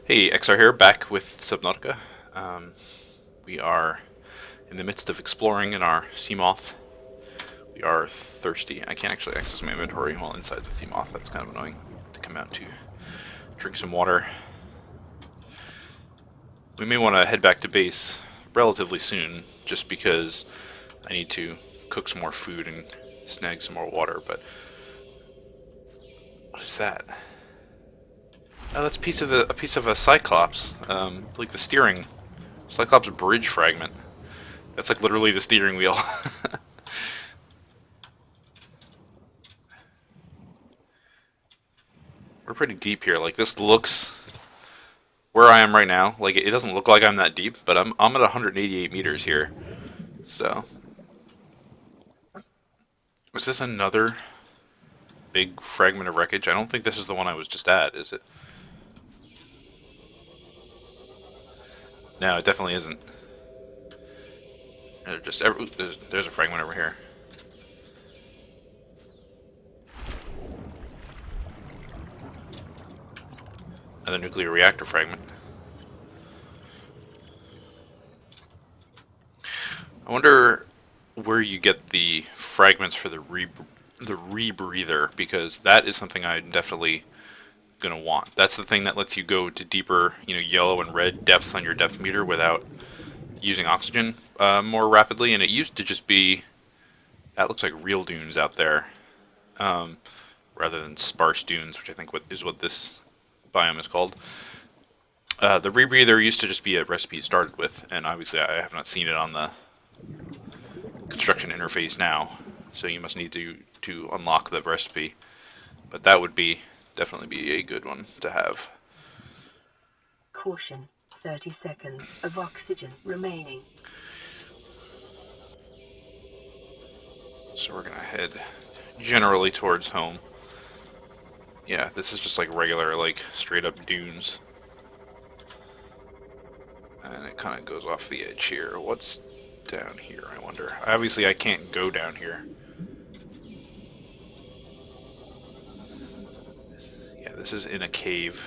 Hey, XR here, back with Subnautica. We are in the midst of exploring in our Seamoth. We are thirsty. I can't actually access my inventory while inside the Seamoth. That's kind of annoying to come out to drink some water. We may want to head back to base relatively soon, just because I need to cook some more food and snag some more water, but what is that? Oh, that's a piece of a Cyclops, like the steering Cyclops bridge fragment. That's like literally the steering wheel. We're pretty deep here. Like this looks where I am right now. Like it doesn't look like I'm that deep, but I'm at 188 meters here. So, is this another big fragment of wreckage? I don't think this is the one I was just at, is it? No, it definitely isn't. There's a fragment over here. Another nuclear reactor fragment. I wonder where you get the fragments for the rebreather, because that is something I'm definitely gonna want. That's the thing that lets you go to deeper, yellow and red depths on your depth meter without using oxygen more rapidly. And it used to just be that looks like real dunes out there, rather than sparse dunes, which I think is what this biome is called. The rebreather used to just be a recipe it started with, and obviously I have not seen it on the construction interface now, so you must need to unlock the recipe. But that would definitely be a good one to have. Caution, 30 seconds of oxygen remaining. So we're gonna head generally towards home. Yeah, this is just like regular, like straight up dunes. And it kind of goes off the edge here. What's down here, I wonder? Obviously I can't go down here. Yeah, this is in a cave.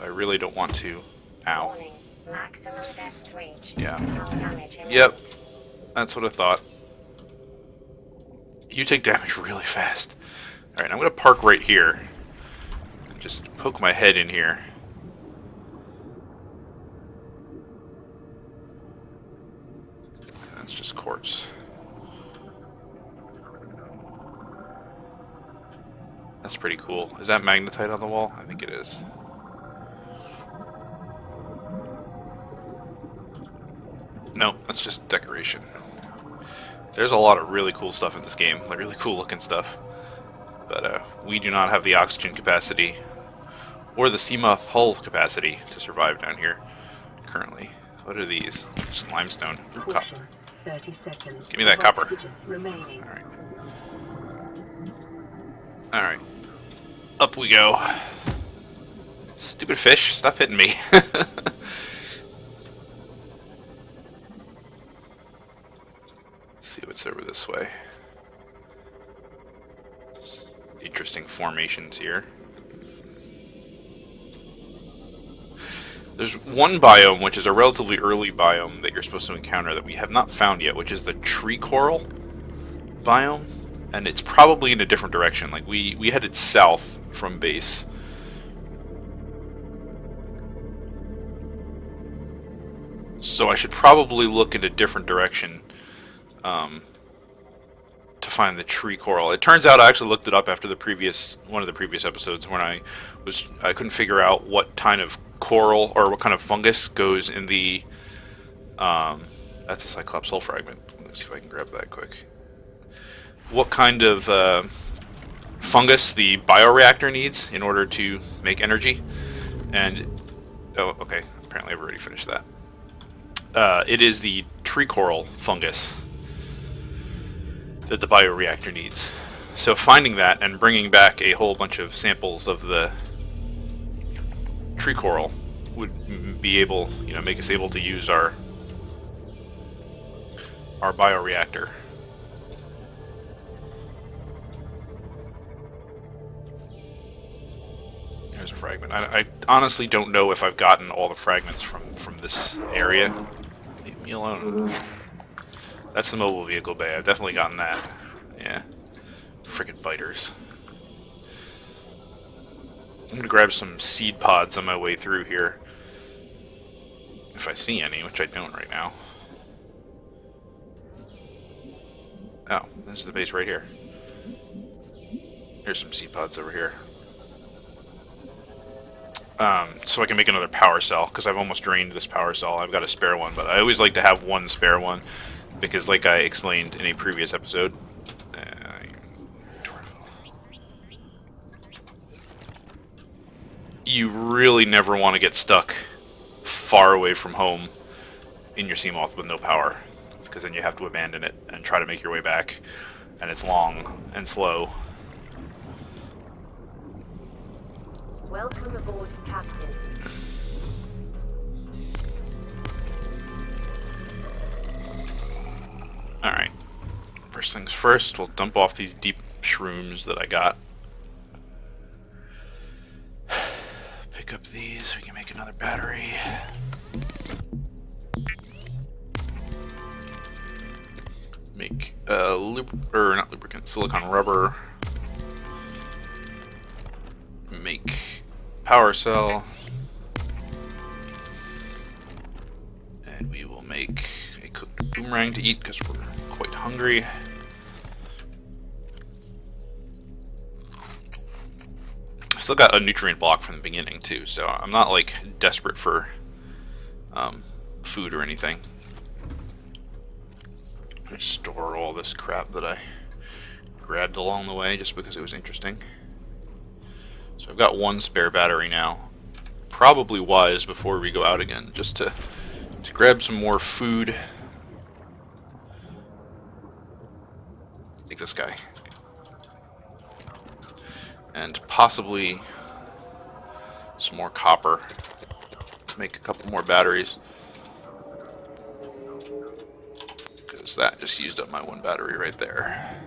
I really don't want to. Ow. Warning. Maximum depth reached. Yeah. No damage imminent. Yep. That's what I thought. You take damage really fast. Alright, I'm going to park right here. And just poke my head in here. That's just quartz. That's pretty cool. Is that magnetite on the wall? I think it is. No, that's just decoration. There's a lot of really cool stuff in this game, like really cool looking stuff. But we do not have the oxygen capacity or the Seamoth hull capacity to survive down here currently. What are these? Just limestone. Ooh, Caution, copper. 30 seconds. Give me that of copper. Oxygen remaining. Alright. Alright. Up we go. Stupid fish, stop hitting me. See what's over this way. Interesting formations here. There's one biome, which is a relatively early biome that you're supposed to encounter that we have not found yet, which is the tree coral biome. And it's probably in a different direction. Like, we headed south from base. So I should probably look in a different direction to find the tree coral. It turns out I actually looked it up after one of the previous episodes when I couldn't figure out what kind of coral or what kind of fungus goes in the that's a Cyclops hull fragment. Let's see if I can grab that quick. What kind of fungus the bioreactor needs in order to make energy. And oh, okay, apparently I've already finished that. It is the tree coral fungus that the bioreactor needs. So finding that and bringing back a whole bunch of samples of the tree coral would be able, make us able to use our bioreactor. fragment. I honestly don't know if I've gotten all the fragments from this area. Leave me alone. That's the mobile vehicle bay. I've definitely gotten that. Yeah. Frickin' biters. I'm gonna grab some seed pods on my way through here. If I see any, which I don't right now. Oh, there's the base right here. Here's some seed pods over here. So I can make another power cell, because I've almost drained this power cell. I've got a spare one, but I always like to have one spare one, because like I explained in a previous episode, you really never want to get stuck far away from home in your Seamoth with no power, because then you have to abandon it and try to make your way back, and it's long and slow. Welcome aboard, Captain. Alright. First things first, we'll dump off these deep shrooms that I got. Pick up these so we can make another battery. Make not lubricant, silicon rubber. Make power cell. And we will make a cooked boomerang to eat because we're quite hungry. Still got a nutrient block from the beginning too, so I'm not like desperate for food or anything. I store all this crap that I grabbed along the way just because it was interesting. So I've got one spare battery now. Probably wise before we go out again, just to grab some more food. Take this guy. And possibly some more copper to make a couple more batteries. Because that just used up my one battery right there.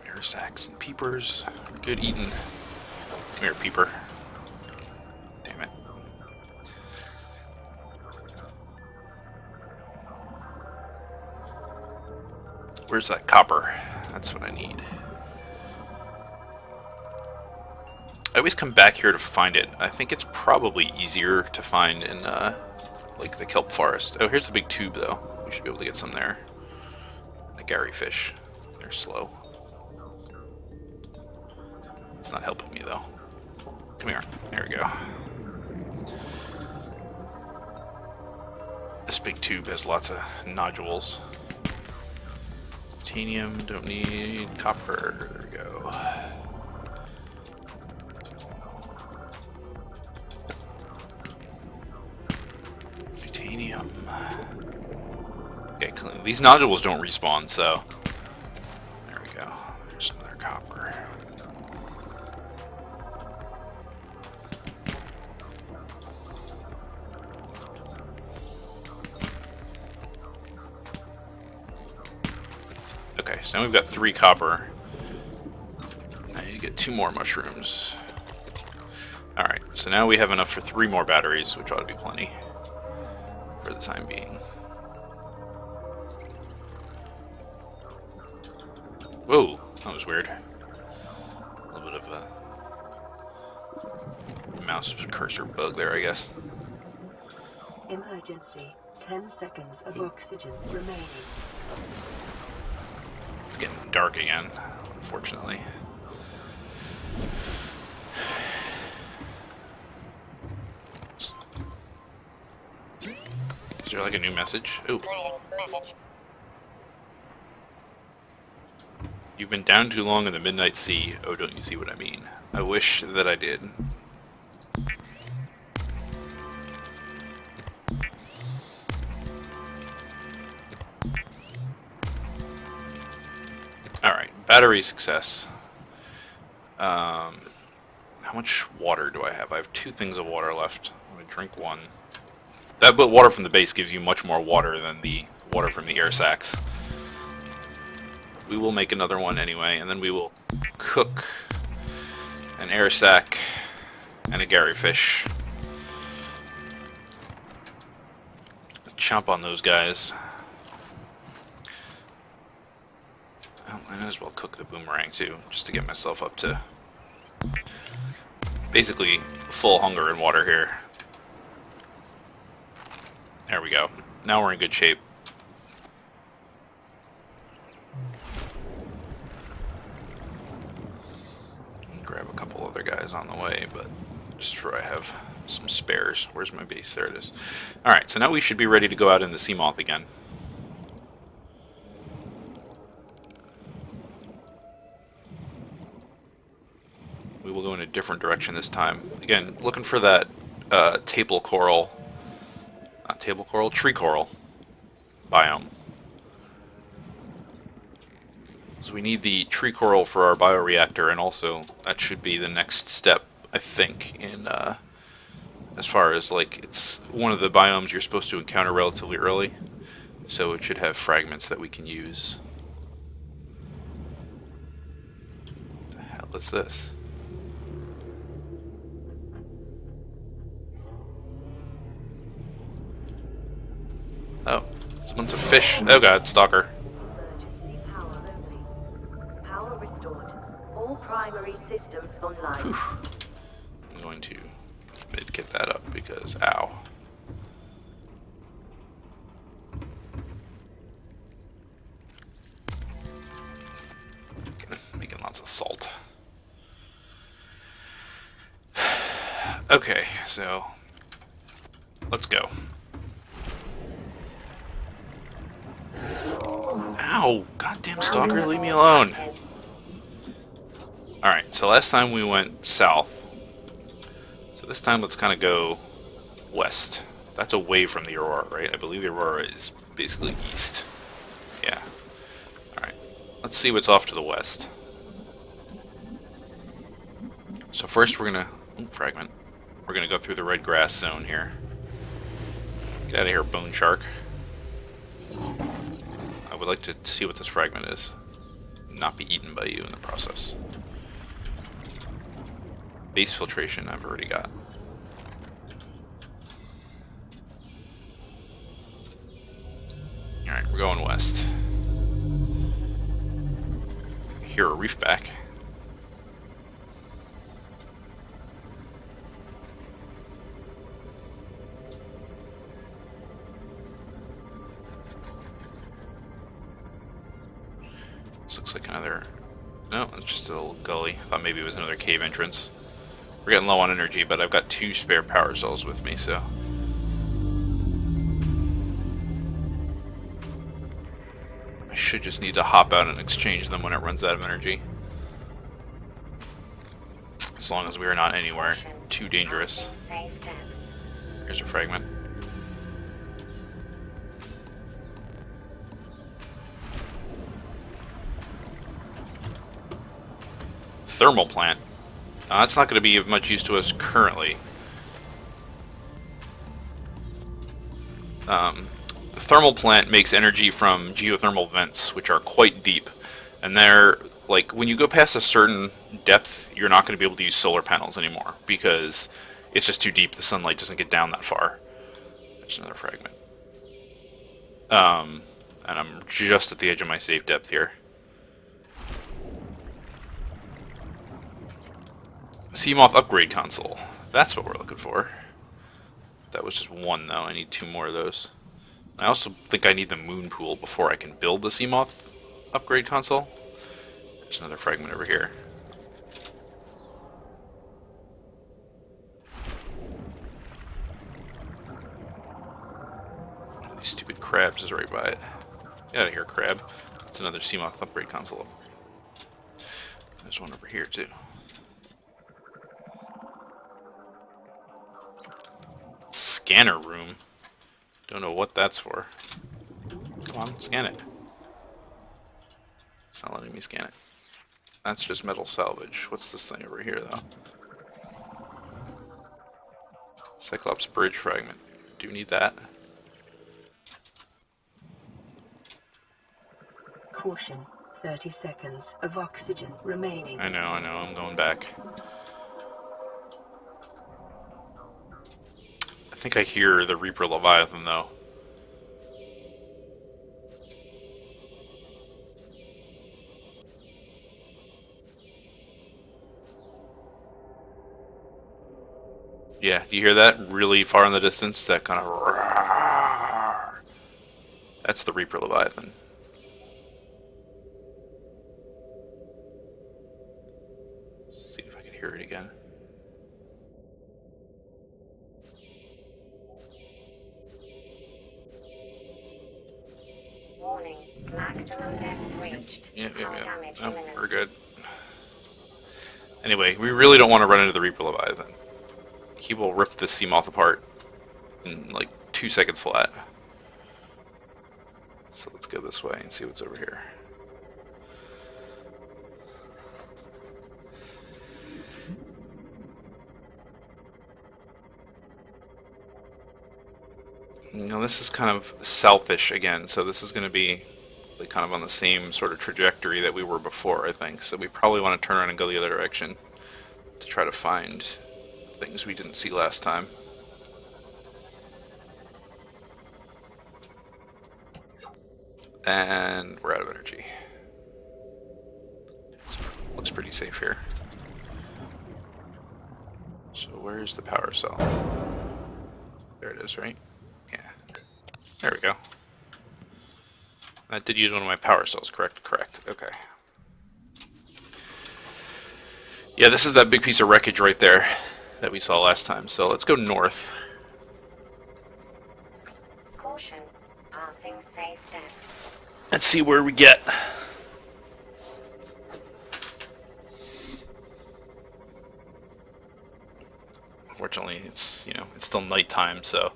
Air sacs and peepers. Good eating. Come here, peeper. Damn it. Where's that copper? That's what I need. I always come back here to find it. I think it's probably easier to find in, like, the kelp forest. Oh, here's the big tube, though. We should be able to get some there. The Gary fish. They're slow. It's not helping me, though. Come here. There we go. This big tube has lots of nodules. Titanium, don't need copper. There we go. Titanium. Okay, clean. These nodules don't respawn, so there we go. There's another copper. Okay, so now we've got 3 copper. I need to get 2 more mushrooms. Alright, so now we have enough for 3 more batteries, which ought to be plenty for the time being. Whoa, that was weird. A little bit of a mouse cursor bug there, I guess. Emergency. 10 seconds of oxygen remaining. It's getting dark again, unfortunately. Is there like a new message? Ooh. Message. You've been down too long in the midnight sea. Oh, don't you see what I mean? I wish that I did. Alright, battery success. How much water do I have? I have 2 things of water left. I'm gonna drink 1. That water from the base gives you much more water than the water from the air sacs. we will make another one anyway, and then we will cook an air sac and a Gary fish. Chomp on those guys. Well, I might as well cook the boomerang too, just to get myself up to basically full hunger and water here. There we go. Now we're in good shape. Grab a couple other guys on the way, but just so I have some spares. Where's my base? There it is. Alright, so now we should be ready to go out in the Seamoth again. We will go in a different direction this time. Again, looking for that table coral, not table coral, tree coral biome. So we need the tree coral for our bioreactor, and also that should be the next step, I think, in as far as like it's one of the biomes you're supposed to encounter relatively early, so it should have fragments that we can use. What the hell is this? Oh, someone's a fish. Oh god, stalker. Emergency power only. Power restored. All primary systems online. I'm going to mid-kit that up because, ow. Making lots of salt. Okay, so let's go. Ow! Goddamn stalker, leave me alone. Alright, so last time we went south. So this time let's kind of go west. That's away from the Aurora, right? I believe the Aurora is basically east. Yeah. Alright, let's see what's off to the west. So first we're gonna... Fragment. We're gonna go through the red grass zone here. Get out of here, bone shark. I would like to see what this fragment is. Not be eaten by you in the process. Base filtration I've already got. Alright, we're going west. Here, a reef back. This looks like another... No, it's just a little gully. Thought maybe it was another cave entrance. We're getting low on energy, but I've got 2 spare power cells with me, so... I should just need to hop out and exchange them when it runs out of energy. As long as we are not anywhere too dangerous. Safe depth. Here's a fragment. Thermal plant. That's not going to be of much use to us currently. The thermal plant makes energy from geothermal vents, which are quite deep. And they're, like, when you go past a certain depth, you're not going to be able to use solar panels anymore, because it's just too deep. The sunlight doesn't get down that far. There's another fragment. And I'm just at the edge of my safe depth here. Seamoth upgrade console. That's what we're looking for. That was just 1 though. I need 2 more of those. I also think I need the moon pool before I can build the Seamoth upgrade console. There's another fragment over here. These stupid crabs is right by it. Get out of here, crab. It's another Seamoth upgrade console. There's one over here too. Scanner room. Don't know what that's for. Come on, scan it. It's not letting me scan it. That's just metal salvage. What's this thing over here, though? Cyclops bridge fragment. Do you need that? Caution. 30 seconds of oxygen remaining. I know, I'm going back. I think I hear the Reaper Leviathan, though. Yeah, do you hear that really far in the distance? That kind of... That's the Reaper Leviathan. See if I can hear it again. Warning. Maximum depth reached. Hull damage Oh, imminent. we're good. Anyway, we really don't want to run into the Reaper Leviathan. He will rip the Seamoth apart in like 2 seconds flat. So let's go this way and see what's over here. Now this is kind of southish again, so this is going to be like kind of on the same sort of trajectory that we were before, I think. So we probably want to turn around and go the other direction to try to find things we didn't see last time. And we're out of energy. Looks pretty safe here. So where's the power cell? There it is, right? Yeah. There we go. I did use one of my power cells, correct? Correct. Okay. Yeah, this is that big piece of wreckage right there that we saw last time. So let's go north. Caution. Passing safe depth. Let's see where we get. Fortunately, it's still nighttime, so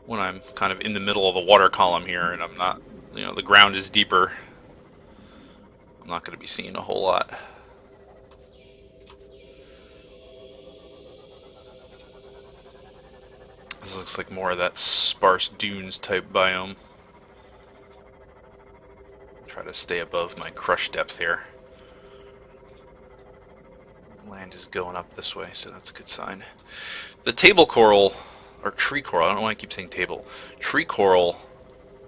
when I'm kind of in the middle of a water column here and I'm not, the ground is deeper, I'm not going to be seeing a whole lot. This looks like more of that sparse dunes type biome. Try to stay above my crush depth here. Land is going up this way, so that's a good sign. The table coral, or tree coral, I don't know why I keep saying table. Tree coral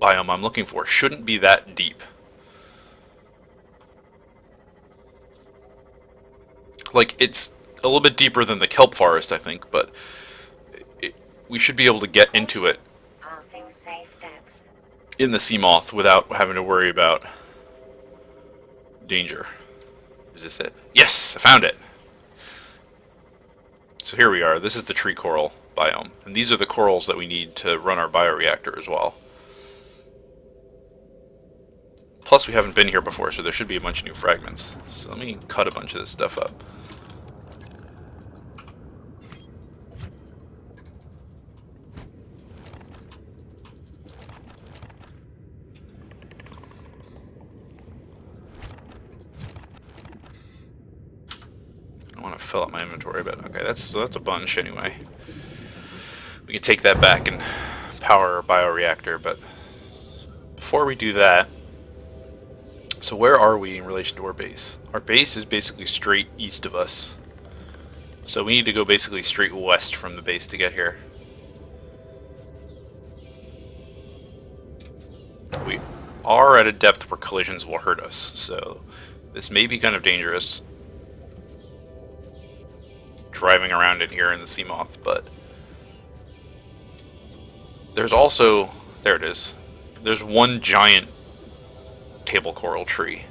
biome I'm looking for shouldn't be that deep. Like, it's a little bit deeper than the kelp forest, I think, but we should be able to get into it Passing safe depth. in the Seamoth without having to worry about danger. Is this it? Yes, I found it. So here we are. This is the tree coral biome. And these are the corals that we need to run our bioreactor as well. Plus we haven't been here before, so there should be a bunch of new fragments. So let me cut a bunch of this stuff up. I want to fill up my inventory, but okay, that's a bunch anyway. We can take that back and power our bioreactor, but before we do that, so where are we in relation to our base? Our base is basically straight east of us. So we need to go basically straight west from the base to get here. We are at a depth where collisions will hurt us, so this may be kind of dangerous driving around in here in the Seamoth, but there's also, there it is, there's one giant table coral tree,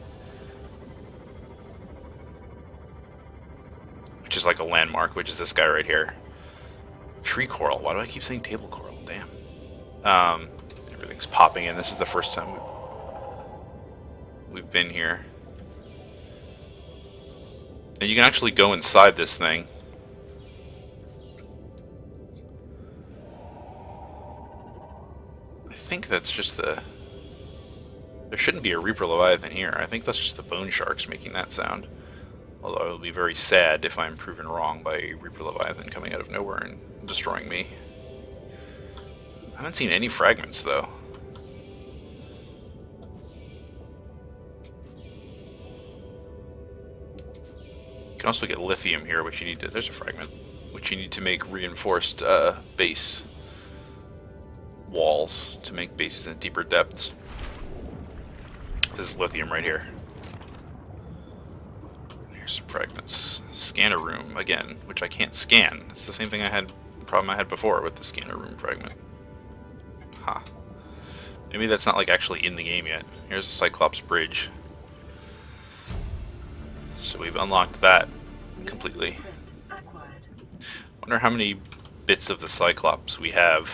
which is like a landmark, which is this guy right here. Tree coral, why do I keep saying table coral? Damn. Everything's popping in. This is the first time we've been here. And you can actually go inside this thing. I think that's just the... There shouldn't be a Reaper Leviathan here. I think that's just the bone sharks making that sound. Although I will be very sad if I'm proven wrong by a Reaper Leviathan coming out of nowhere and destroying me. I haven't seen any fragments, though. can also get lithium here, which you need to... There's a fragment. Which you need to make reinforced base walls to make bases in deeper depths. This is lithium right here. Here's some fragments. Scanner room again, which I can't scan. It's the same thing problem I had before with the scanner room fragment. Huh. Maybe that's not like actually in the game yet. Here's the Cyclops bridge. So we've unlocked that completely. Wonder how many bits of the Cyclops we have.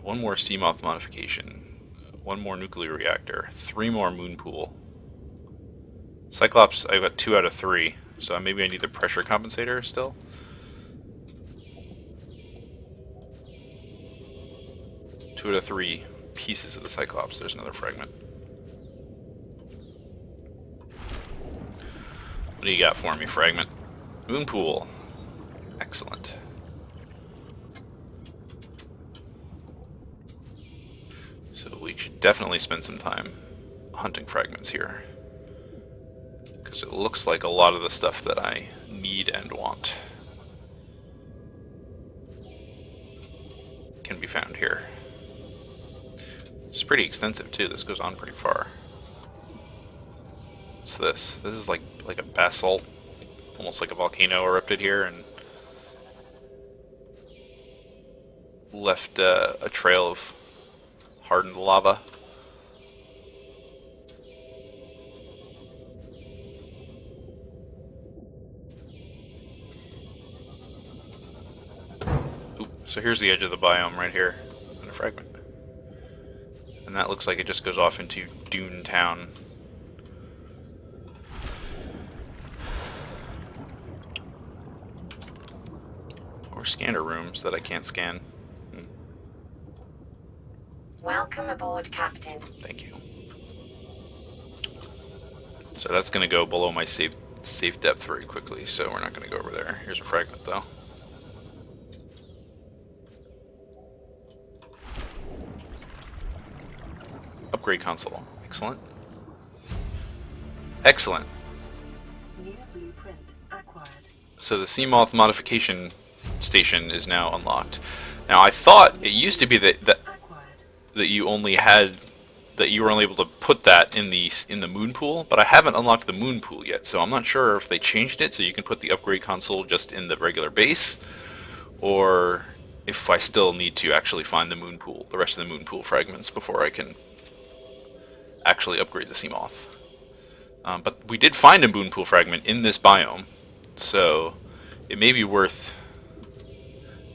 One more Seamoth modification. One more nuclear reactor. 3 more moon pool. Cyclops, I've got 2 out of 3. So maybe I need the pressure compensator still. Two out of 3 pieces of the Cyclops. There's another fragment. What do you got for me, fragment? Moon pool. Excellent. So we should definitely spend some time hunting fragments here. Because it looks like a lot of the stuff that I need and want can be found here. It's pretty extensive too. This goes on pretty far. What's this? This is like a basalt, almost like a volcano erupted here and left a trail of hardened lava. Oop, so here's the edge of the biome right here, and a fragment. And that looks like it just goes off into Dune Town. Or scanner rooms that I can't scan. Welcome aboard, Captain. Thank you. So that's going to go below my safe depth very quickly, so we're not going to go over there. Here's a fragment, though. Upgrade console. Excellent. Excellent. New blueprint acquired. So the Seamoth modification station is now unlocked. Now I thought it used to be that you only had you were only able to put that in the moon pool, but I haven't unlocked the moon pool yet, so I'm not sure if they changed it so you can put the upgrade console just in the regular base, or if I still need to actually find the moon pool, the rest of the moon pool fragments before I can actually upgrade the Seamoth. But we did find a moon pool fragment in this biome, so it may be worth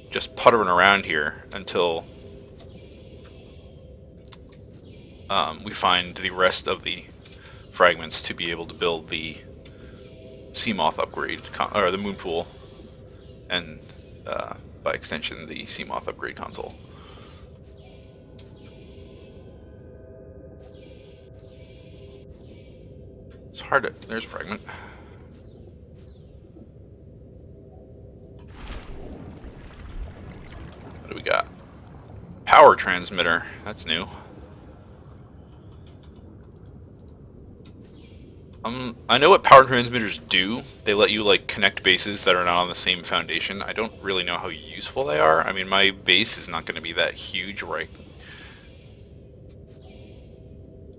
just puttering around here until we find the rest of the fragments to be able to build the Seamoth upgrade, or the moon pool, and by extension the Seamoth upgrade console. It's hard to... There's a fragment. What do we got? Power transmitter. That's new. I know what power transmitters do. They let you like connect bases that are not on the same foundation. I don't really know how useful they are. I mean, my base is not going to be that huge, right?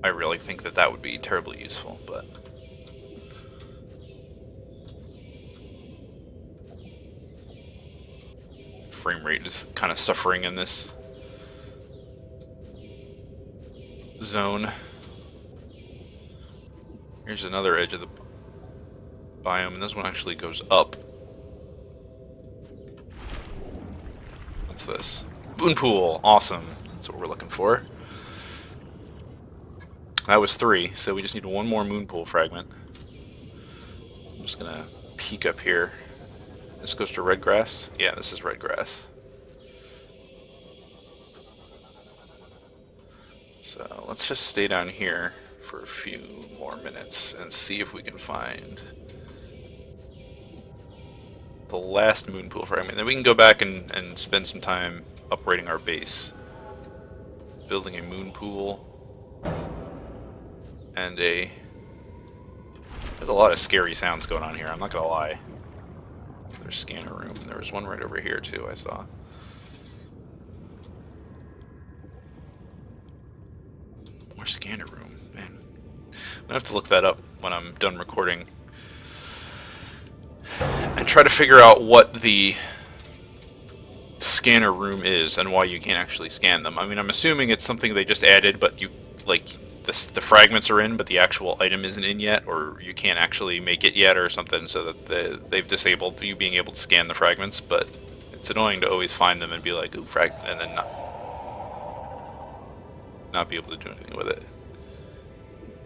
I really think that would be terribly useful, but... Frame rate is kind of suffering in this zone. Here's another edge of the biome, and this one actually goes up. What's this? Moon pool! Awesome. That's what we're looking for. That was 3, so we just need one more moon pool fragment. I'm just gonna peek up here. This goes to red grass? Yeah, this is red grass. So let's just stay down here for a few more minutes and see if we can find the last moon pool fragment. Then we can go back and spend some time upgrading our base. Building a moon pool and a There's a lot of scary sounds going on here, I'm not gonna lie. There's scanner room. There was one right over here too, I saw. More scanner room, man. I'm gonna have to look that up when I'm done recording. And try to figure out what the scanner room is and why you can't actually scan them. I mean, I'm assuming it's something they just added, but you, like, the fragments are in, but the actual item isn't in yet, or you can't actually make it yet or something, so that they've disabled you being able to scan the fragments, but it's annoying to always find them and be like, ooh, fragment, and then not be able to do anything with it.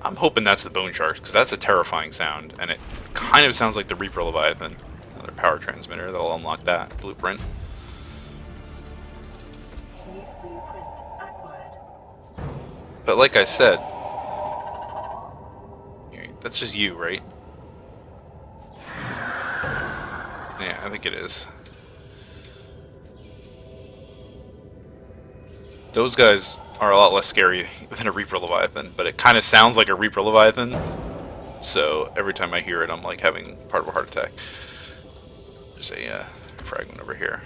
I'm hoping that's the bone shark, because that's a terrifying sound, and it kind of sounds like the Reaper Leviathan. Another power transmitter that'll unlock that blueprint. New blueprint acquired. But like I said, that's just you, right? Yeah, I think it is. Those guys are a lot less scary than a Reaper Leviathan, but it kind of sounds like a Reaper Leviathan, so every time I hear it, I'm like having part of a heart attack. There's a fragment over here.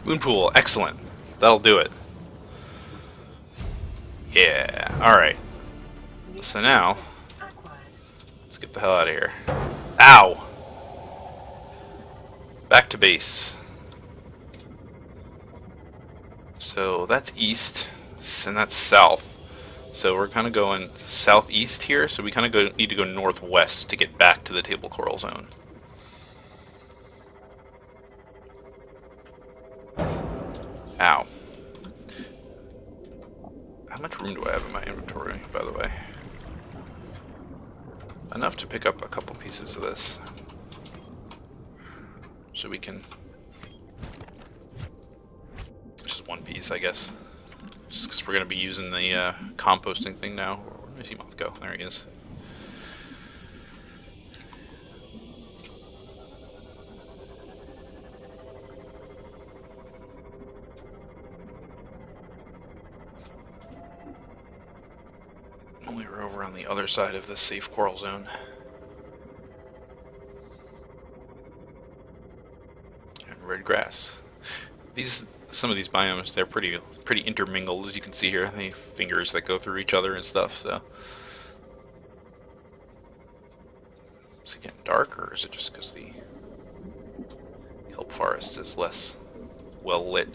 Moonpool, excellent. That'll do it. Yeah, alright. So now, let's get the hell out of here. Ow! Back to base. So that's east, and that's south. So we're kind of going southeast here, so we kind of need to go northwest to get back to the table coral zone. Ow. How much room do I have in my inventory, by the way? Enough to pick up a couple pieces of this. So we can... Just one piece, I guess. Just because we're going to be using the composting thing now. Where does Moth go? There he is. We were over on the other side of the safe coral zone. And red grass. Some of these biomes, they're pretty intermingled, as you can see here. The fingers that go through each other and stuff. So, is it getting dark, or is it just because the kelp forest is less well lit?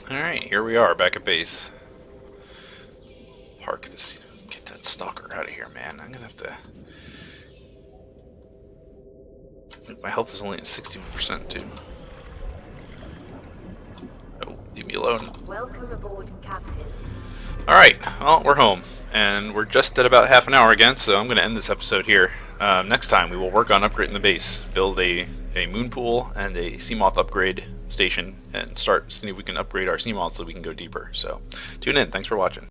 Alright, here we are, back at base. Park this... Get that stalker out of here, man. I'm gonna have to... My health is only at 61%, too. Oh, leave me alone. Welcome aboard, Captain. Alright, well, we're home. And we're just at about half an hour again, so I'm gonna end this episode here. Next time, we will work on upgrading the base. Build a moon pool and a Seamoth upgrade station and start seeing if we can upgrade our Seamoth so we can go deeper. So, tune in. Thanks for watching.